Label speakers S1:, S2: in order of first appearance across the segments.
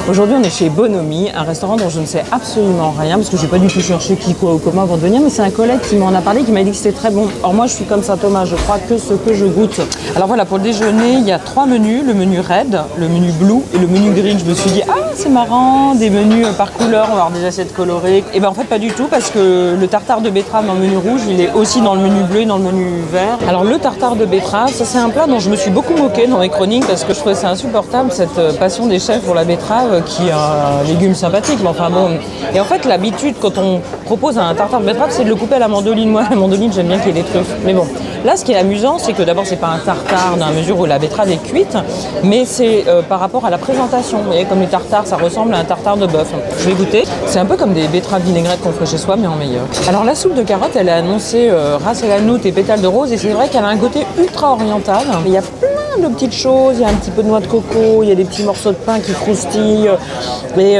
S1: Aujourd'hui, on est chez Bonomi, un restaurant dont je ne sais absolument rien, parce que j'ai pas du tout cherché qui, quoi ou comment avant de venir, mais c'est un collègue qui m'en a parlé, qui m'a dit que c'était très bon. Or moi, je suis comme Saint-Thomas, je crois que ce que je goûte. Alors voilà, pour le déjeuner, il y a 3 menus, le menu red, le menu blue et le menu green. Je me suis dit, ah, c'est marrant, des menus par couleur, on va avoir des assiettes colorées. Et ben en fait, pas du tout, parce que le tartare de betterave dans le menu rouge, il est aussi dans le menu bleu et dans le menu vert. Alors le tartare de betterave, ça c'est un plat dont je me suis beaucoup moquée dans mes chroniques, parce que je trouvais ça insupportable, cette passion des chefs pour la betterave, qui est un légume sympathique, mais enfin bon. Et en fait, l'habitude, quand on propose un tartare de betterave, c'est de le couper à la mandoline. Moi, la mandoline, j'aime bien qu'il y ait des truffes. Mais bon, là, ce qui est amusant, c'est que d'abord, c'est pas un tartare dans la mesure où la betterave est cuite, mais c'est par rapport à la présentation. Vous voyez, comme les tartares, ça ressemble à un tartare de bœuf. Je vais goûter. C'est un peu comme des betteraves vinaigrettes qu'on ferait chez soi, mais en meilleur. Alors, la soupe de carottes, elle est annoncée ras el hanout et pétales de rose, et c'est vrai qu'elle a un côté ultra oriental. Il y a plein de petites choses, il y a un petit peu de noix de coco, il y a des petits morceaux de pain qui croustillent. Et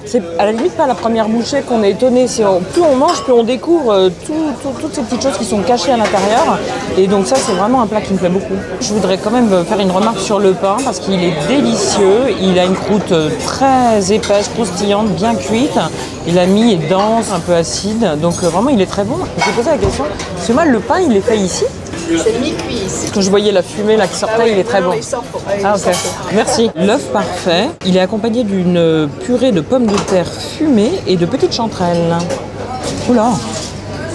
S1: c'est à la limite pas la première bouchée qu'on est étonné. Plus on mange, plus on découvre toutes ces petites choses qui sont cachées à l'intérieur. Et donc ça, c'est vraiment un plat qui me plaît beaucoup. Je voudrais quand même faire une remarque sur le pain parce qu'il est délicieux. Il a une croûte très épaisse, croustillante, bien cuite. Et la mie est dense, un peu acide. Donc vraiment, il est très bon. Je vais poser la question, parce que moi, le pain, il est fait ici?
S2: C'est mi-cuit ici.
S1: Quand je voyais la fumée là qui sortait, il est très bon. Ah ok, merci. L'œuf parfait, il est accompagné d'une purée de pommes de terre fumées et de petites chanterelles. Oula.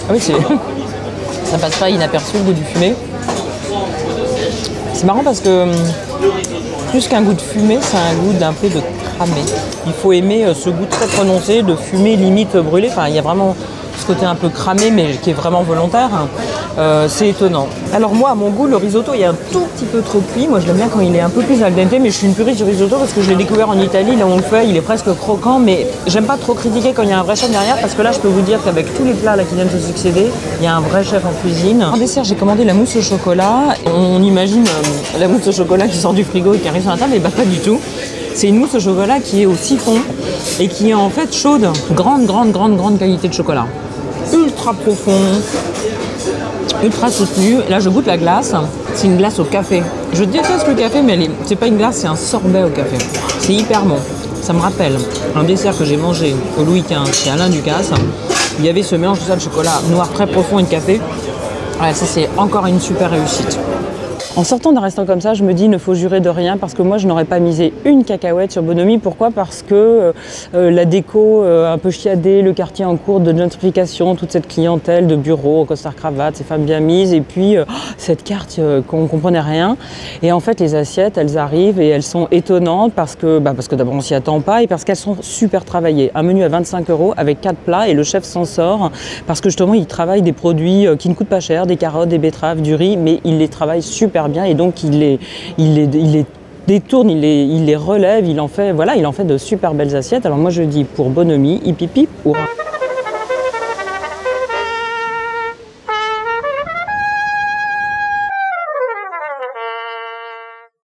S1: Ah oui, ça passe pas inaperçu le goût du fumé. C'est marrant parce que plus qu'un goût de fumée, c'est un goût d'un peu de cramé. Il faut aimer ce goût très prononcé de fumée limite brûlée. Enfin, il y a vraiment ce côté un peu cramé, mais qui est vraiment volontaire. C'est étonnant. Alors moi, à mon goût, le risotto il est un tout petit peu trop cuit. Moi, je l'aime bien quand il est un peu plus al dente, mais je suis une puriste du risotto parce que je l'ai découvert en Italie. Là où on le fait, il est presque croquant, mais j'aime pas trop critiquer quand il y a un vrai chef derrière, parce que là, je peux vous dire qu'avec tous les plats là qui viennent se succéder, il y a un vrai chef en cuisine. En dessert, j'ai commandé la mousse au chocolat. On imagine la mousse au chocolat qui sort du frigo et qui arrive sur la table, et bah pas du tout. C'est une mousse au chocolat qui est au siphon et qui est en fait chaude. Grande qualité de chocolat. Ultra profond, ultra soutenu. Là, je goûte la glace. C'est une glace au café. Je déteste le café, mais c'est pas une glace, c'est un sorbet au café. C'est hyper bon. Ça me rappelle un dessert que j'ai mangé au Louis XV, chez Alain Ducasse. Il y avait ce mélange de ça, de chocolat noir très profond et de café. Ouais, ça, c'est encore une super réussite. En sortant d'un restaurant comme ça, je me dis, ne faut jurer de rien, parce que moi, je n'aurais pas misé une cacahuète sur Bonomi. Pourquoi? Parce que la déco un peu chiadée, le quartier en cours de gentrification, toute cette clientèle de bureaux, costard-cravate, ces femmes bien mises, et puis cette carte qu'on ne comprenait rien. Et en fait, les assiettes, elles arrivent et elles sont étonnantes parce que d'abord, on s'y attend pas et parce qu'elles sont super travaillées. Un menu à 25 € avec 4 plats et le chef s'en sort parce que justement, il travaille des produits qui ne coûtent pas cher, des carottes, des betteraves, du riz, mais il les travaille super bien et donc il les détourne, il les relève, il en fait de super belles assiettes. Alors moi je dis pour Bonomi, hip hip hip, hurrah.